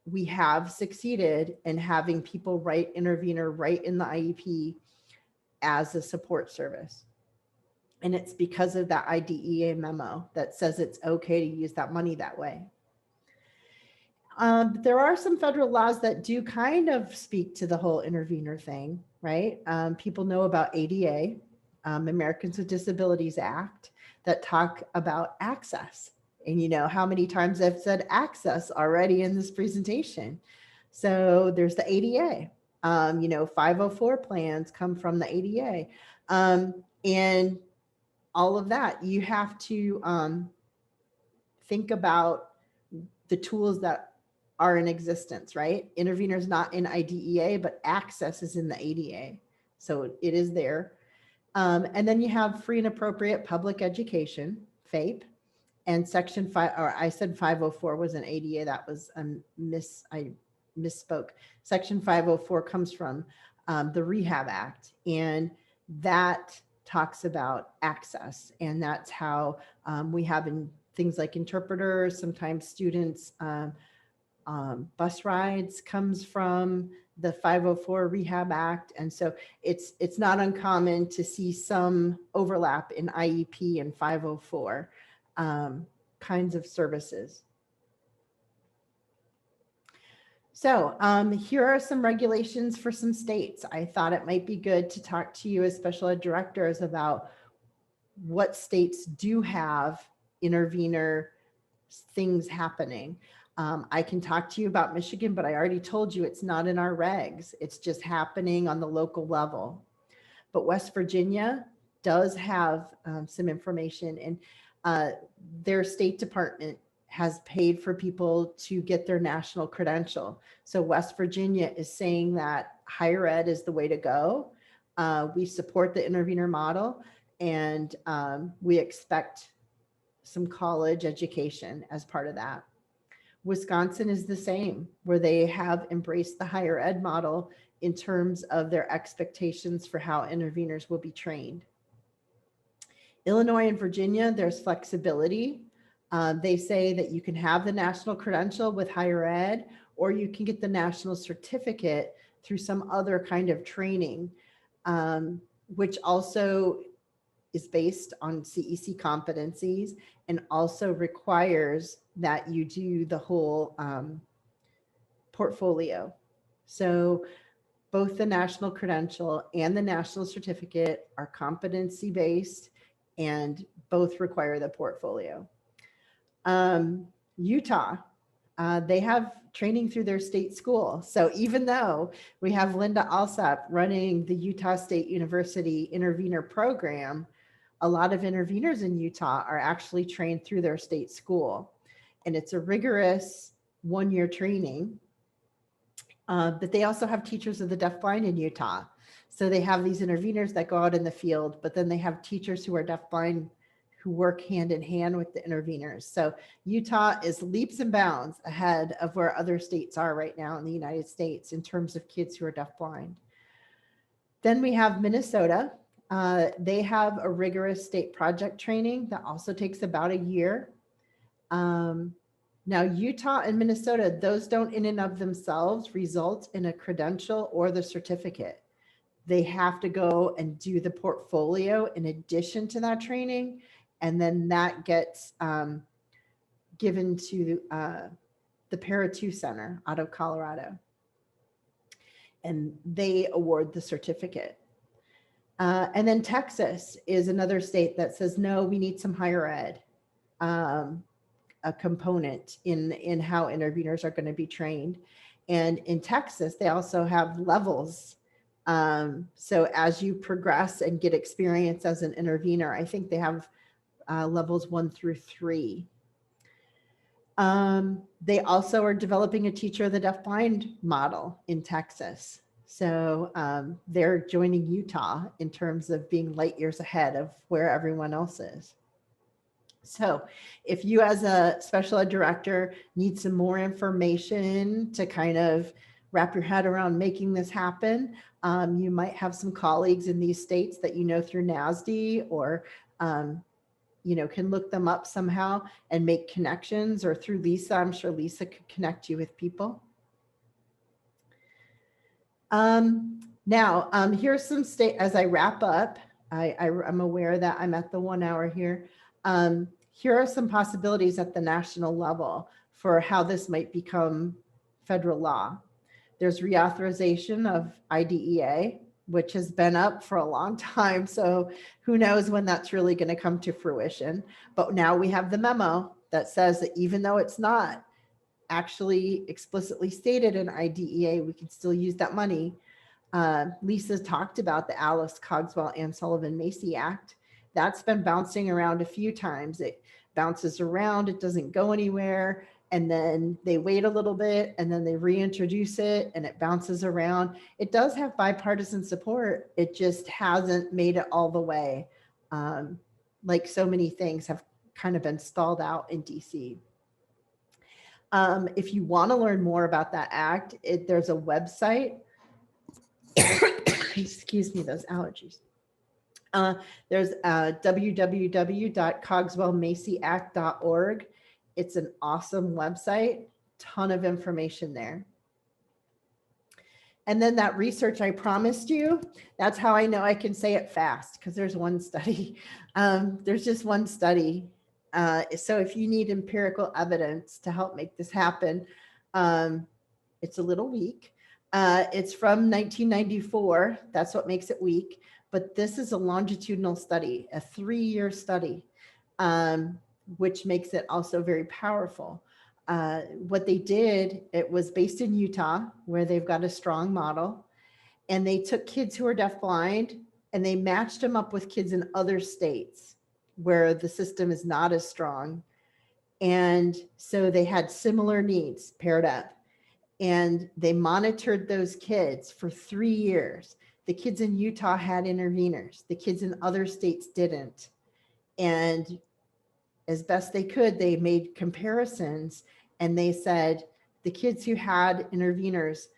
S3: we have succeeded in having people write intervener right in the IEP as a support service. And it's because of that IDEA memo that says it's okay to use that money that way. There are some federal laws that do kind of speak to the whole intervener thing, right? People know about ADA, Americans with Disabilities Act, that talk about access. And how many times I've said access already in this presentation. So there's the ADA, 504 plans come from the ADA. And all of that, you have to think about the tools that are in existence, right? Intervenor is not in IDEA, but access is in the ADA. So it is there. And then you have free and appropriate public education, FAPE, and section 5, or I said 504 was an ADA, that was I misspoke. Section 504 comes from the Rehab Act, and that talks about access. And that's how we have in things like interpreters, sometimes students bus rides comes from the 504 Rehab Act. And so it's not uncommon to see some overlap in IEP and 504 kinds of services. So here are some regulations for some states. I thought it might be good to talk to you as special ed directors about what states do have intervenor things happening. I can talk to you about Michigan, but I already told you it's not in our regs. It's just happening on the local level. But West Virginia does have some information, and their state department has paid for people to get their national credential. So West Virginia is saying that higher ed is the way to go. We support the intervenor model, and we expect some college education as part of that. Wisconsin is the same, where they have embraced the higher ed model in terms of their expectations for how intervenors will be trained. Illinois and Virginia, there's flexibility. They say that you can have the national credential with higher ed, or you can get the national certificate through some other kind of training, which also is based on CEC competencies and also requires that you do the whole portfolio. So both the national credential and the national certificate are competency based, and both require the portfolio. Utah, they have training through their state school. So even though we have Linda Alsop running the Utah State University Intervenor program, a lot of intervenors in Utah are actually trained through their state school. And it's a rigorous one-year training. But they also have teachers of the deafblind in Utah. So they have these intervenors that go out in the field, but then they have teachers who are deafblind who work hand in hand with the intervenors. So Utah is leaps and bounds ahead of where other states are right now in the United States in terms of kids who are deafblind. Then we have Minnesota. They have a rigorous state project training that also takes about a year. Now, Utah and Minnesota, those don't in and of themselves result in a credential or the certificate. They have to go and do the portfolio in addition to that training. And then that gets given to the Para 2 Center out of Colorado. And they award the certificate. And then Texas is another state that says, no, we need some higher ed, a component in how intervenors are going to be trained. And in Texas, they also have levels. So as you progress and get experience as an intervenor, I think they have levels 1 through 3. They also are developing a teacher of the deafblind model in Texas. So they're joining Utah in terms of being light years ahead of where everyone else is. So if you as a special ed director need some more information to kind of wrap your head around making this happen, you might have some colleagues in these states that you know through NASD, or can look them up somehow and make connections, or through Lisa. I'm sure Lisa could connect you with people. Now, here's some state, as I wrap up, I'm aware that I'm at the 1 hour here. Here are some possibilities at the national level for how this might become federal law. There's reauthorization of IDEA, which has been up for a long time. So who knows when that's really going to come to fruition. But now we have the memo that says that even though it's not actually explicitly stated in IDEA, we can still use that money. Lisa talked about the Alice Cogswell and Sullivan Macy Act. That's been bouncing around a few times. It bounces around, it doesn't go anywhere, and then they wait a little bit, and then they reintroduce it, and it bounces around. It does have bipartisan support. It just hasn't made it all the way. Like so many things have kind of been stalled out in DC. If you want to learn more about that act, there's a website. Excuse me, those allergies. There's www.cogswellmacyact.org. It's an awesome website. ton of information there. And then that research I promised you, that's how I know I can say it fast, because there's one study. There's just one study. So if you need empirical evidence to help make this happen, it's a little weak. It's from 1994. That's what makes it weak. But this is a longitudinal study, a 3-year study, which makes it also very powerful. What they did, it was based in Utah, where they've got a strong model. And they took kids who are deafblind and they matched them up with kids in other states where the system is not as strong. And so they had similar needs paired up. And they monitored those kids for 3 years. The kids in Utah had intervenors. The kids in other states didn't. And as best they could, they made comparisons, and they said the kids who had intervenors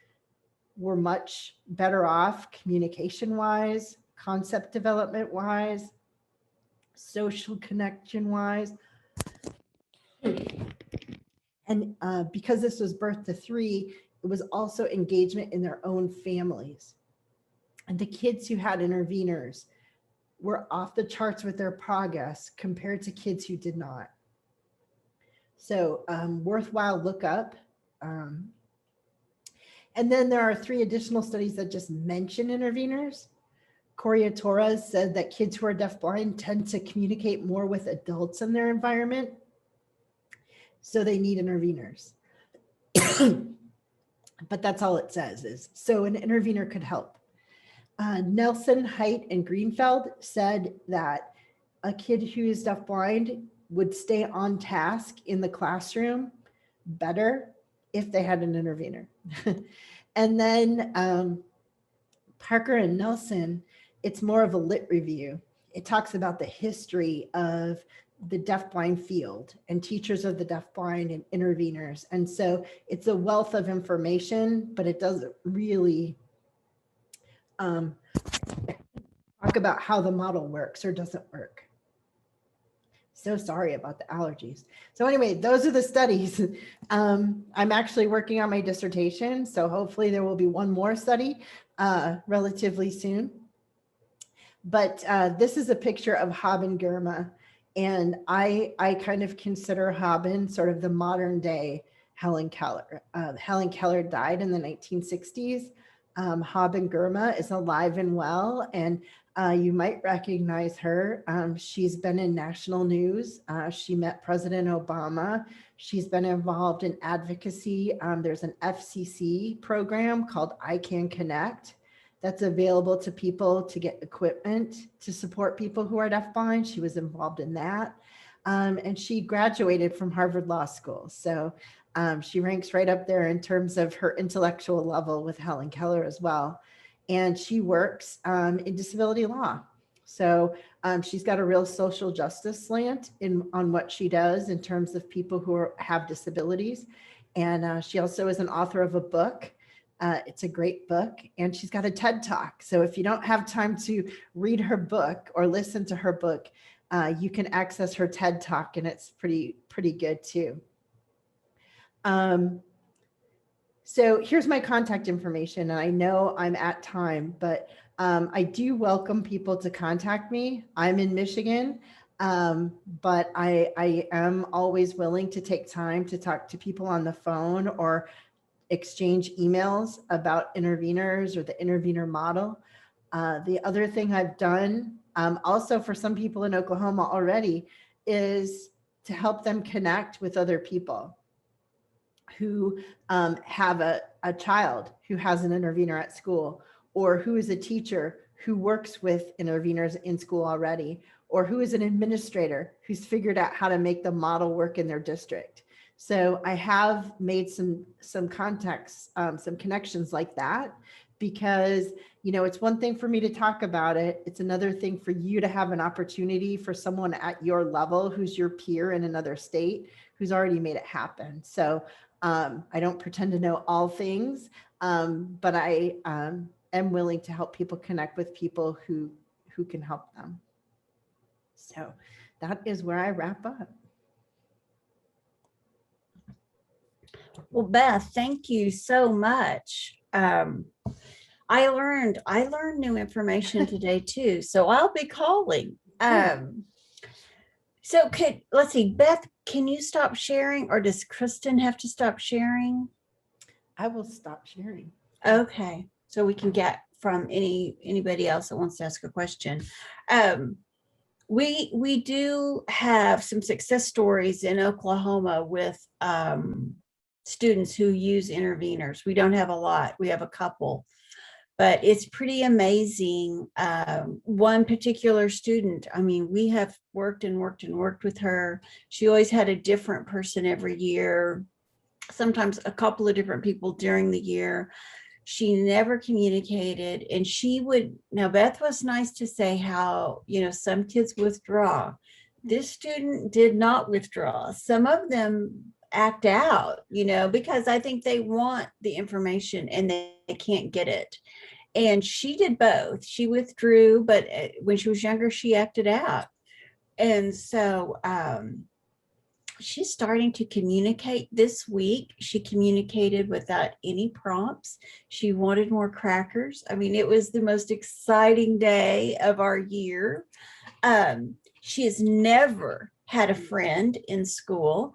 S3: were much better off communication-wise, concept development-wise, social connection-wise. And because this was birth to 3, it was also engagement in their own families. And the kids who had intervenors were off the charts with their progress compared to kids who did not. So worthwhile look up. And then there are 3 additional studies that just mention intervenors. Correa Torres said that kids who are deafblind tend to communicate more with adults in their environment, so they need intervenors. But that's all it says is, so an intervenor could help. Nelson, Height, and Greenfeld said that a kid who is deafblind would stay on task in the classroom better if they had an intervenor. And then Parker and Nelson, it's more of a lit review. It talks about the history of the deafblind field and teachers of the deafblind and intervenors. And so it's a wealth of information, but it doesn't really talk about how the model works or doesn't work. So sorry about the allergies. So anyway, those are the studies. I'm actually working on my dissertation, so hopefully there will be one more study relatively soon. But this is a picture of Haben Girma, and I kind of consider Haben sort of the modern day Helen Keller. Helen Keller died in the 1960s. Haben Girma is alive and well, and you might recognize her. She's been in national news. She met President Obama. She's been involved in advocacy. There's an FCC program called I Can Connect that's available to people to get equipment to support people who are deafblind. She was involved in that. And she graduated from Harvard Law School. So she ranks right up there in terms of her intellectual level with Helen Keller as well. And she works in disability law. So she's got a real social justice slant on what she does in terms of people who have disabilities. And she also is an author of a book. It's a great book, and she's got a TED Talk. So if you don't have time to read her book or listen to her book, you can access her TED Talk, and it's pretty good too. So here's my contact information, and I know I'm at time, but I do welcome people to contact me. I'm in Michigan, but I am always willing to take time to talk to people on the phone or exchange emails about intervenors or the intervenor model. The other thing I've done also for some people in Oklahoma already is to help them connect with other people who have a child who has an intervenor at school, or who is a teacher who works with intervenors in school already, or who is an administrator who's figured out how to make the model work in their district. So I have made some contacts, some connections like that, because, you know, it's one thing for me to talk about it. It's another thing for you to have an opportunity for someone at your level who's your peer in another state who's already made it happen. So I don't pretend to know all things, but I am willing to help people connect with people who can help them. So that is where I wrap up.
S1: Well, Beth, thank you so much. I learned new information today too, so I'll be calling. So let's see, Beth, can you stop sharing, or does Kristen have to stop sharing?
S3: I will stop sharing.
S1: Okay, so we can get from anybody else that wants to ask a question. We do have some success stories in Oklahoma with students who use interveners. We don't have a lot. We have a couple, but it's pretty amazing. One particular student, I mean, we have worked and worked and worked with her. She always had a different person every year, sometimes a couple of different people during the year. She never communicated, and she would, now Beth was nice to say how, some kids withdraw. This student did not withdraw. Some of them act out, because I think they want the information and they can't get it. And she did both. She withdrew, but when she was younger, she acted out. And so she's starting to communicate this week. She communicated without any prompts. She wanted more crackers. I mean, it was the most exciting day of our year. She has never had a friend in school.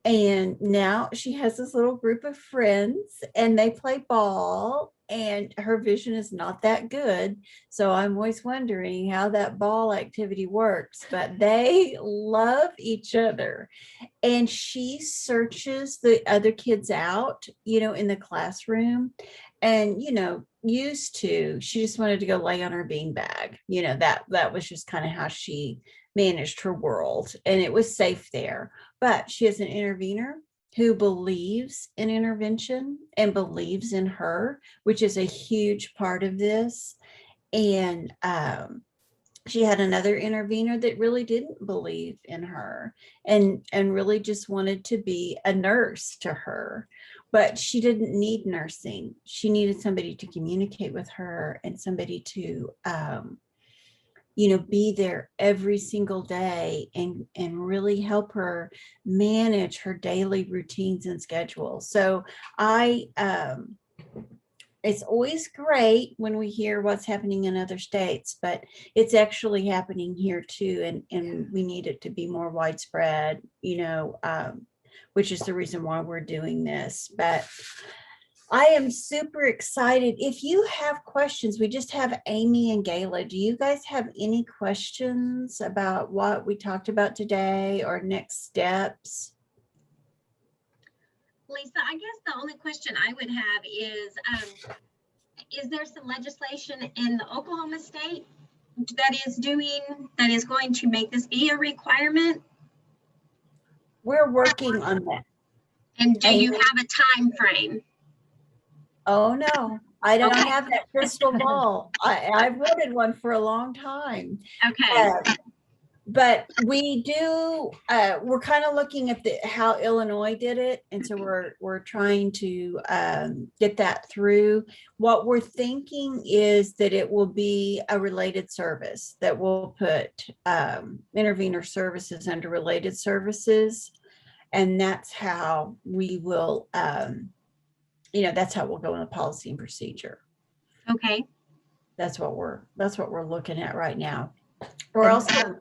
S1: And now she has this little group of friends and they play ball, and her vision is not that good. So I'm always wondering how that ball activity works, but they love each other. And she searches the other kids out, in the classroom. And, she just wanted to go lay on her beanbag. That was just kind of how she managed her world, and it was safe there. But she is an intervener who believes in intervention and believes in her, which is a huge part of this. And she had another intervener that really didn't believe in her and really just wanted to be a nurse to her. But she didn't need nursing. She needed somebody to communicate with her and somebody to be there every single day and really help her manage her daily routines and schedules. So it's always great when we hear what's happening in other states, but it's actually happening here too. And we need it to be more widespread, which is the reason why we're doing this. But I am super excited. If you have questions, we just have Amy and Gayla. Do you guys have any questions about what we talked about today or next steps?
S2: Lisa, I guess the only question I would have is there some legislation in the Oklahoma state that is going to make this be a requirement?
S1: We're working on that.
S2: And do you have a time frame?
S1: Oh, no, I don't have that crystal ball. I've wanted one for a long time.
S2: Okay.
S1: But we do, we're kind of looking at how Illinois did it. And so we're trying to get that through. What we're thinking is that it will be a related service, that we'll put intervenor services under related services. And that's how we will, that's how we'll go in the policy and procedure.
S2: Okay.
S1: That's what we're looking at right now. Or also,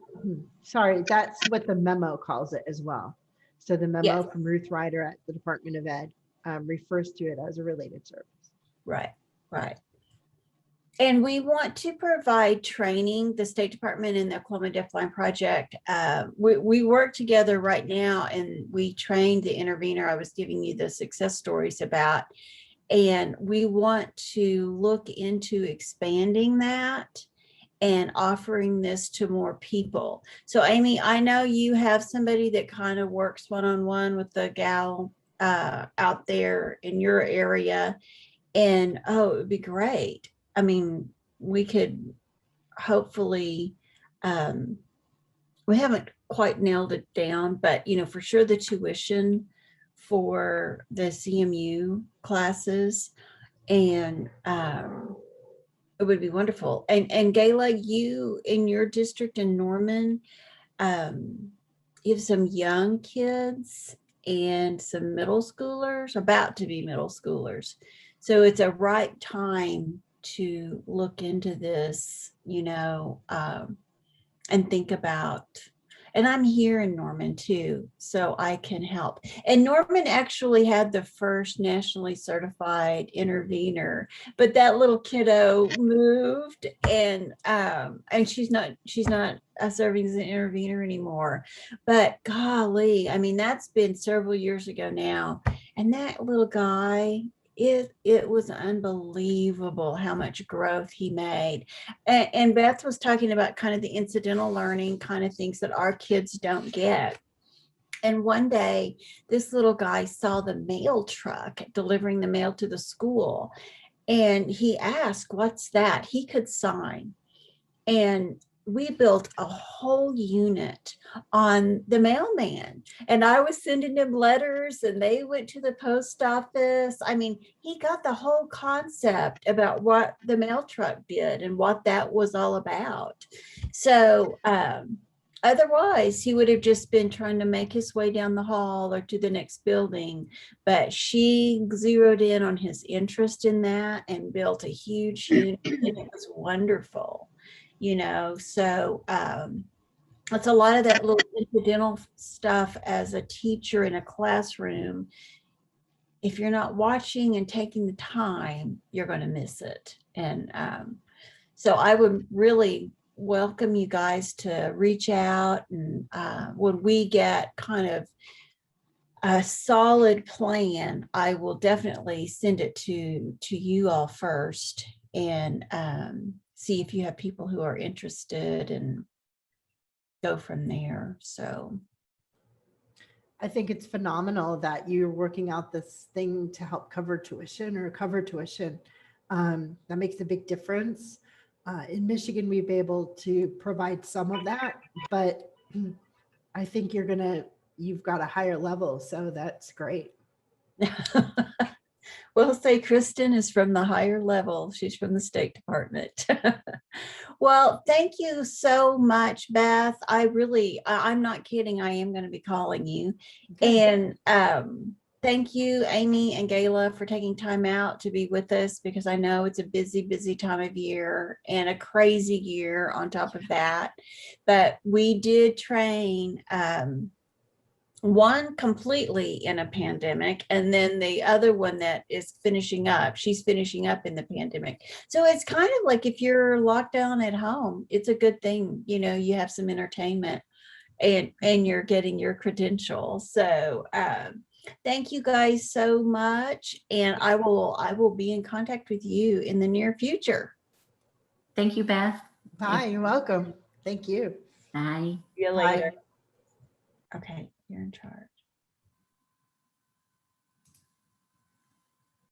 S3: sorry, that's what the memo calls it as well. So the memo
S1: Yes.
S3: from Ruth Ryder at the Department of Ed refers to it as a related service.
S1: Right. And we want to provide training, the State Department and the Oklahoma Deafblind Project. We work together right now, and we train the intervener I was giving you the success stories about. And we want to look into expanding that and offering this to more people. So Amy, I know you have somebody that kind of works one-on-one with the gal out there in your area. And it would be great. I mean, we could hopefully, we haven't quite nailed it down, but for sure the tuition for the CMU classes, and it would be wonderful. And Gayla, you in your district in Norman, you have some young kids, and some middle schoolers, about to be middle schoolers. So it's a right time to look into this, and think about. And I'm here in Norman too, so I can help. And Norman actually had the first nationally certified intervenor, but that little kiddo moved, and she's not serving as an intervenor anymore. But golly, I mean, that's been several years ago now, and that little guy, it was unbelievable how much growth he made. And Beth was talking about kind of the incidental learning kind of things that our kids don't get. And one day, this little guy saw the mail truck delivering the mail to the school. And he asked, "What's that?" He could sign. And we built a whole unit on the mailman. And I was sending them letters and they went to the post office. I mean, he got the whole concept about what the mail truck did and what that was all about. So otherwise, he would have just been trying to make his way down the hall or to the next building. But she zeroed in on his interest in that and built a huge unit. And it was wonderful. So it's a lot of that little incidental stuff as a teacher in a classroom. If you're not watching and taking the time, you're going to miss it. And so I would really welcome you guys to reach out, and when we get kind of a solid plan, I will definitely send it to you all first, and see if you have people who are interested and go from there. So
S3: I think it's phenomenal that you're working out this thing to help cover tuition. That makes a big difference. In Michigan, we've been able to provide some of that, but I think you've got a higher level. So that's great.
S1: We'll say Kristen is from the higher level. She's from the State Department. Well, thank you so much, Beth. I'm not kidding. I am going to be calling you. Okay. And thank you, Amy and Gayla, for taking time out to be with us, because I know it's a busy, busy time of year and a crazy year on top of that. But we did train one completely in a pandemic, and then the other one that is she's finishing up in the pandemic. So it's kind of like, if you're locked down at home, it's a good thing, you have some entertainment and you're getting your credential. So thank you guys so much, and I will be in contact with you in the near future.
S4: Thank you, Beth.
S3: Bye. You're welcome. Thank you.
S4: Bye.
S1: See you later.
S3: Bye.
S1: Okay, you're in charge.